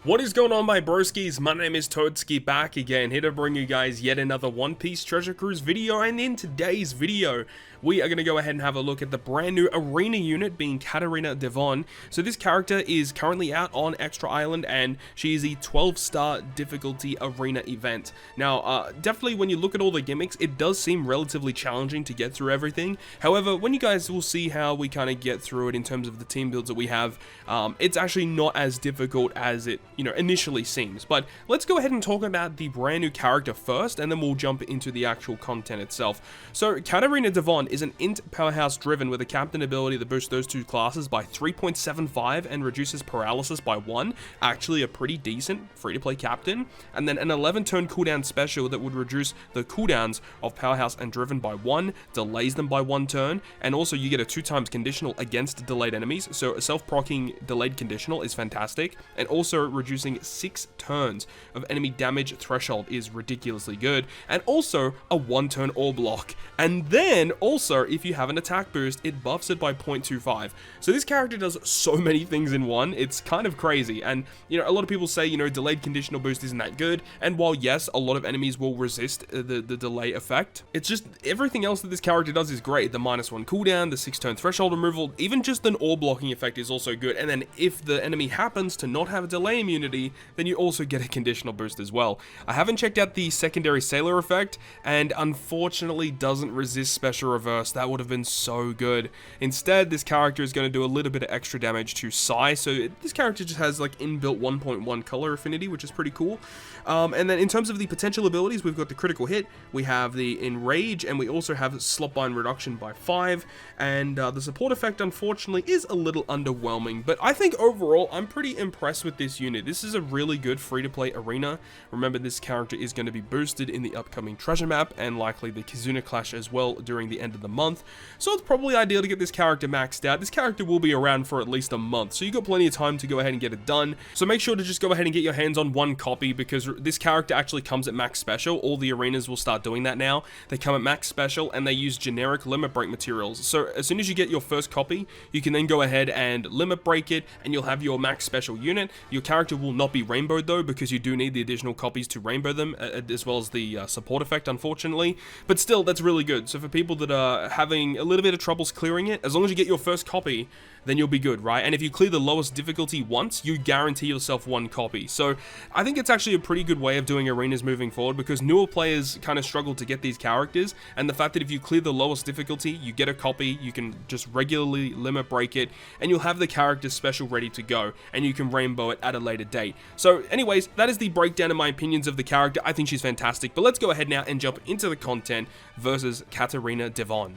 What is going on, my broskies? My name is Toadskii, back again, here to bring you guys yet another One Piece Treasure Cruise video. And in today's video, we are going to go ahead and have a look at the brand new arena unit being CATARINA DEVON. So this character is currently out on Extra Island, and she is a 12-star difficulty arena event. Now, definitely when you look at all the gimmicks, it does seem relatively challenging to get through everything. However, when you guys will see how we kind of get through it in terms of the team builds that we have, it's actually not as difficult as it initially seems. But let's go ahead and talk about the brand new character first, and then we'll jump into the actual content itself. So CATARINA DEVON is an INT powerhouse driven with a captain ability that boosts those two classes by 3.75 and reduces paralysis by 1. Actually a pretty decent free-to-play captain. And then an 11-turn cooldown special that would reduce the cooldowns of powerhouse and driven by 1, delays them by 1 turn, and also you get a 2x conditional against delayed enemies, so a self-proccing delayed conditional is fantastic, and also reducing 6 turns of enemy damage threshold is ridiculously good, and also a 1-turn ore block. And then also, if you have an attack boost, it buffs it by 0.25. So this character does so many things in one, it's kind of crazy. And a lot of people say, delayed conditional boost isn't that good, and while yes, a lot of enemies will resist the delay effect, it's just everything else that this character does is great. The -1 cooldown, the 6-turn threshold removal, even just an ore blocking effect is also good. And then if the enemy happens to not have a delay immunity, then you also get a conditional boost as well. I haven't checked out the secondary sailor effect, and unfortunately doesn't resist special reverse. That would have been so good. Instead, this character is going to do a little bit of extra damage to Sai, so this character just has like inbuilt 1.1 color affinity, which is pretty cool. And then in terms of the potential abilities, we've got the critical hit, we have the enrage, and we also have slotbind reduction by 5, and the support effect unfortunately is a little underwhelming, but I think overall I'm pretty impressed with this unit. This is a really good free-to-play arena. Remember, this character is going to be boosted in the upcoming treasure map, and likely the Kizuna Clash as well during the end of the month, so it's probably ideal to get this character maxed out. This character will be around for at least a month, so you've got plenty of time to go ahead and get it done. So make sure to just go ahead and get your hands on one copy, because this character actually comes at max special. All the arenas will start doing that now. They come at max special, and they use generic limit break materials. So as soon as you get your first copy, you can then go ahead and limit break it, and you'll have your max special unit. Your character will not be rainbowed though, because you do need the additional copies to rainbow them, as well as the support effect, unfortunately. But still, that's really good. So for people that are having a little bit of troubles clearing it, as long as you get your first copy, then you'll be good, right? And if you clear the lowest difficulty once, you guarantee yourself 1 copy. So I think it's actually a pretty good way of doing arenas moving forward, because newer players kind of struggle to get these characters, and the fact that if you clear the lowest difficulty, you get a copy, you can just regularly limit break it, and you'll have the character special ready to go, and you can rainbow it at a later date. So anyways, that is the breakdown of my opinions of the character. I think she's fantastic, but let's go ahead now and jump into the content versus CATARINA DEVON.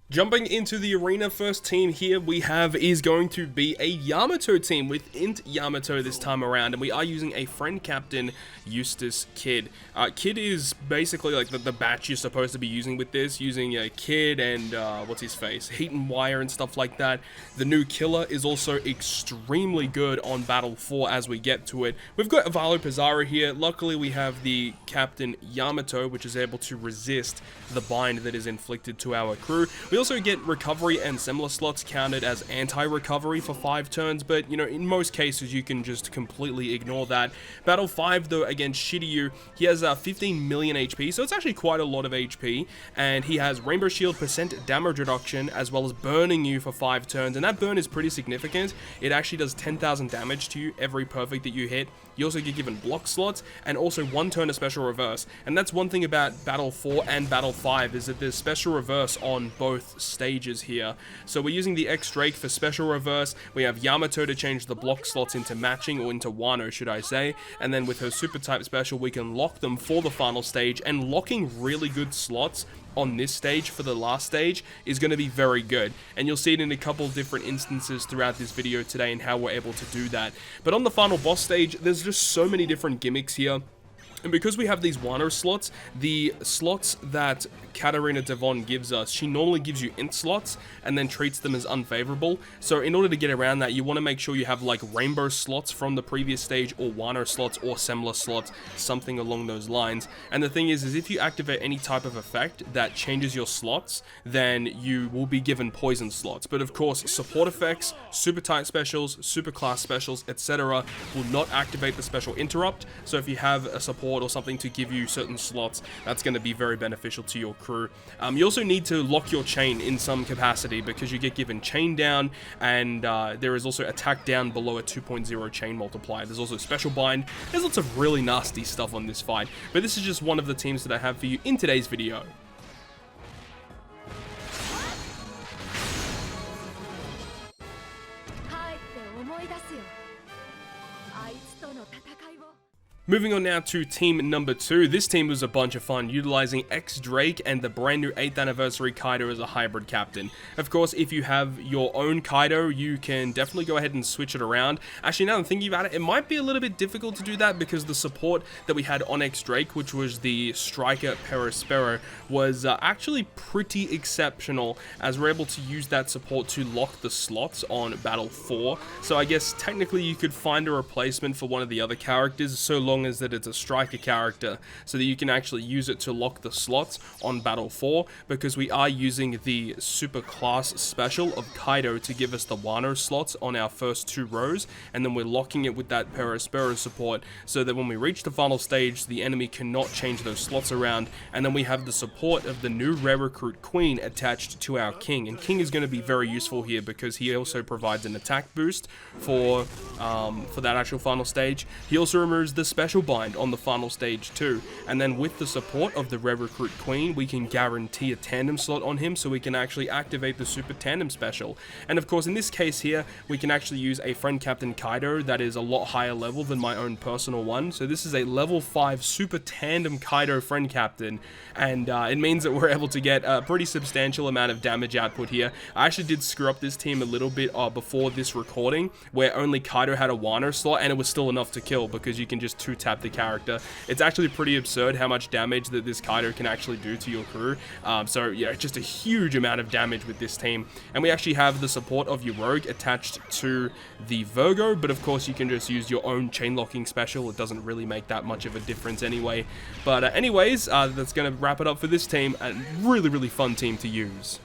Jumping into the arena, first team here we have is going to be a Yamato team with INT Yamato this time around, and we are using a friend captain, Eustace Kid. Kid is basically like the batch you're supposed to be using with this, using a Kid and what's his face, Heat and Wire and stuff like that. The new Killer is also extremely good on Battle 4 as we get to it. We've got Avalo Pizarro here. Luckily we have the Captain Yamato, which is able to resist the bind that is inflicted to our crew. We also get recovery and similar slots counted as anti-recovery for 5 turns, but in most cases you can just completely ignore that. Battle 5 though, against Shiryu, he has 15 million HP, so it's actually quite a lot of HP, and he has Rainbow Shield % damage reduction, as well as burning you for 5 turns, and that burn is pretty significant. It actually does 10,000 damage to you every perfect that you hit. You also get given block slots, and also 1 turn of special reverse, and that's one thing about Battle 4 and Battle 5, is that there's special reverse on both stages here. So we're using the X-Drake for special reverse, we have Yamato to change the block slots into matching, or into Wano should I say, and then with her super type special we can lock them for the final stage, and locking really good slots on this stage for the last stage is going to be very good, and you'll see it in a couple different instances throughout this video today and how we're able to do that. But on the final boss stage, there's just so many different gimmicks here. And because we have these Wano slots, the slots that CATARINA DEVON gives us, she normally gives you INT slots and then treats them as unfavorable. So in order to get around that, you want to make sure you have like rainbow slots from the previous stage, or Wano slots, or Semler slots, something along those lines. And the thing is if you activate any type of effect that changes your slots, then you will be given poison slots. But of course, support effects, super tight specials, super class specials, etc. will not activate the special interrupt. So if you have a support or something to give you certain slots, that's going to be very beneficial to your crew. You also need to lock your chain in some capacity, because you get given chain down, and there is also attack down below a 2.0 chain multiplier. There's also special bind. There's lots of really nasty stuff on this fight, but this is just one of the teams that I have for you in today's video. Moving on now to team number 2. This team was a bunch of fun, utilizing X Drake and the brand new 8th anniversary Kaido as a hybrid captain. Of course, if you have your own Kaido, you can definitely go ahead and switch it around. Actually, now I'm thinking about it, it might be a little bit difficult to do that, because the support that we had on X Drake, which was the Striker Perospero, was actually pretty exceptional, as we're able to use that support to lock the slots on Battle 4. So I guess technically you could find a replacement for one of the other characters, so long as that it's a striker character, so that you can actually use it to lock the slots on Battle 4, because we are using the super class special of Kaido to give us the Wano slots on our first 2 rows, and then we're locking it with that Perospero support, so that when we reach the final stage, the enemy cannot change those slots around. And then we have the support of the new rare recruit Queen attached to our King, and King is going to be very useful here, because he also provides an attack boost for that actual final stage. He also removes the special bind on the final stage too, and then with the support of the rare recruit Queen, we can guarantee a tandem slot on him, so we can actually activate the super tandem special. And of course, in this case here, we can actually use a friend captain Kaido that is a lot higher level than my own personal one. So this is a level 5 super tandem Kaido friend captain, and it means that we're able to get a pretty substantial amount of damage output here. I actually did screw up this team a little bit before this recording, where only Kaido had a Wano slot, and it was still enough to kill, because you can just 2-tap the character. It's actually pretty absurd how much damage that this Kaido can actually do to your crew. So yeah, just a huge amount of damage with this team. And we actually have the support of your rogue attached to the Virgo, but of course you can just use your own chain locking special. It doesn't really make that much of a difference anyway. But anyways, that's going to wrap it up for this team. A really fun team to use.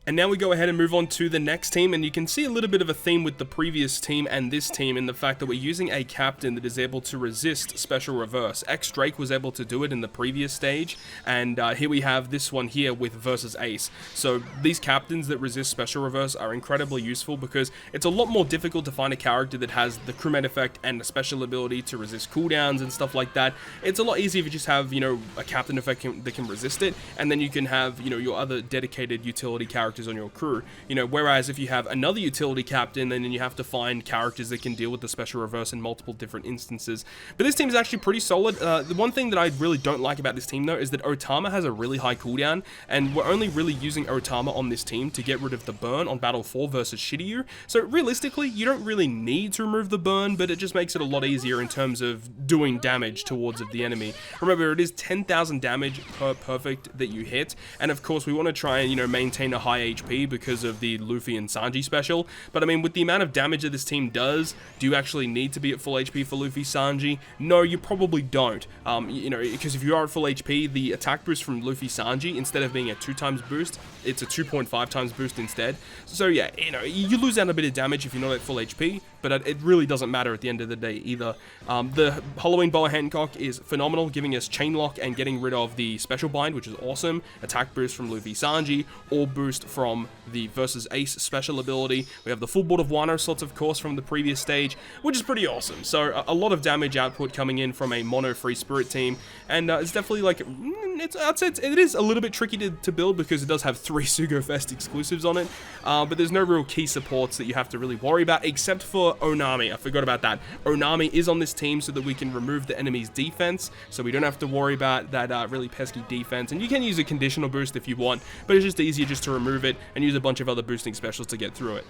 And now we go ahead and move on to the next team, and you can see a little bit of a theme with the previous team and this team in the fact that we're using a captain that is able to resist special reverse. X Drake was able to do it in the previous stage, and here we have this one here with versus Ace. So these captains that resist special reverse are incredibly useful, because it's a lot more difficult to find a character that has the crewmate effect and a special ability to resist cooldowns and stuff like that. It's a lot easier if you just have, a captain effect that can resist it, and then you can have, your other dedicated utility characters on your crew, whereas if you have another utility captain, then you have to find characters that can deal with the special reverse in multiple different instances. But this team is actually pretty solid. The one thing that I really don't like about this team though is that Otama has a really high cooldown, and we're only really using Otama on this team to get rid of the burn on Battle 4 versus Shiryu. So realistically, you don't really need to remove the burn, but it just makes it a lot easier in terms of doing damage towards the enemy. Remember, it is 10,000 damage per perfect that you hit, and of course we want to try and maintain a high HP because of the Luffy and Sanji special. But I mean, with the amount of damage that this team does, do you actually need to be at full HP for Luffy Sanji? No, you probably don't. Because if you are at full HP, the attack boost from Luffy Sanji, instead of being a 2x boost, it's a 2.5 times boost instead. So yeah, you lose out a bit of damage if you're not at full HP, but it really doesn't matter at the end of the day either. The Halloween Boa Hancock is phenomenal, giving us chain lock and getting rid of the special bind, which is awesome. Attack boost from Luffy Sanji, or boost from the versus Ace special ability. We have the full board of Wano slots, of course, from the previous stage, which is pretty awesome. So a lot of damage output coming in from a mono free spirit team, and it's definitely like, I'd say it is a little bit tricky to build, because it does have 3 Sugo Fest exclusives on it, but there's no real key supports that you have to really worry about, except for Onami. I forgot about that. Onami is on this team so that we can remove the enemy's defense, so we don't have to worry about that really pesky defense. And you can use a conditional boost if you want, but it's just easier just to remove it and use a bunch of other boosting specials to get through it.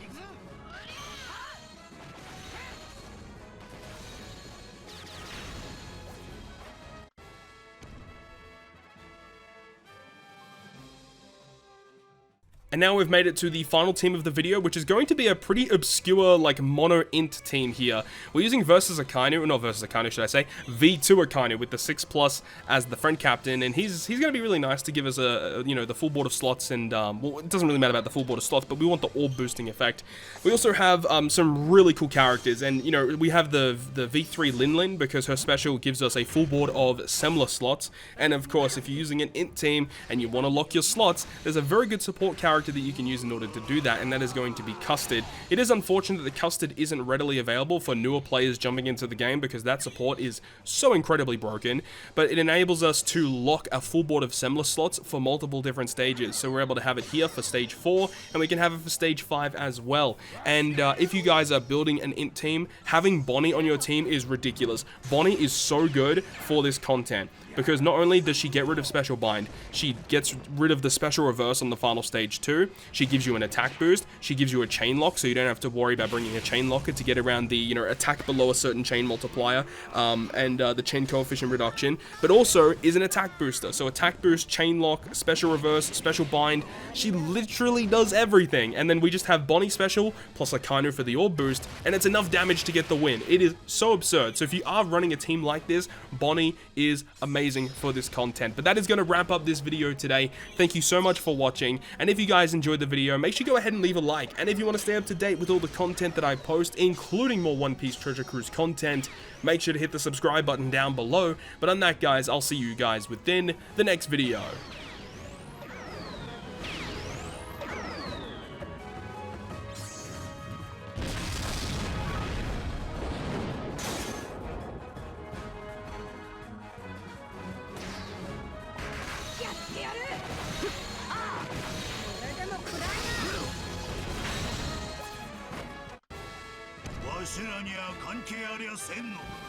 And now we've made it to the final team of the video, which is going to be a pretty obscure, like, mono-int team here. We're using versus Akainu, not versus Akainu, should I say, V2 Akainu with the 6+ as the friend captain, and he's going to be really nice to give us you know, the full board of slots, and, well, it doesn't really matter about the full board of slots, but we want the orb boosting effect. We also have some really cool characters, and, you know, we have the V3 Linlin, because her special gives us a full board of Semler slots, and of course, if you're using an int team, and you want to lock your slots, there's a very good support character that you can use in order to do that, and that is going to be Custard. It is unfortunate that the Custard isn't readily available for newer players jumping into the game, because that support is so incredibly broken, but it enables us to lock a full board of Semler slots for multiple different stages. So we're able to have it here for stage 4, and we can have it for stage 5 as well. And if you guys are building an int team, having Bonnie on your team is ridiculous. Bonnie is so good for this content, because not only does she get rid of special bind, she gets rid of the special reverse on the final stage too. She gives you an attack boost, she gives you a chain lock, so you don't have to worry about bringing a chain locker to get around the, you know, attack below a certain chain multiplier, and the chain coefficient reduction, but also is an attack booster. So attack boost, chain lock, special reverse, special bind, she literally does everything. And then we just have Bonnie special plus Akainu for the orb boost, and it's enough damage to get the win. It is so absurd. So if you are running a team like this, Bonnie is amazing for this content. But that is going to wrap up this video today. Thank you so much for watching, and if you guys enjoyed the video, make sure you go ahead and leave a like, and if you want to stay up to date with all the content that I post, including more One Piece Treasure Cruise content, make sure to hit the subscribe button down below. But on that, guys, I'll see you guys within the next video. Washiraには関係ありゃせんのか。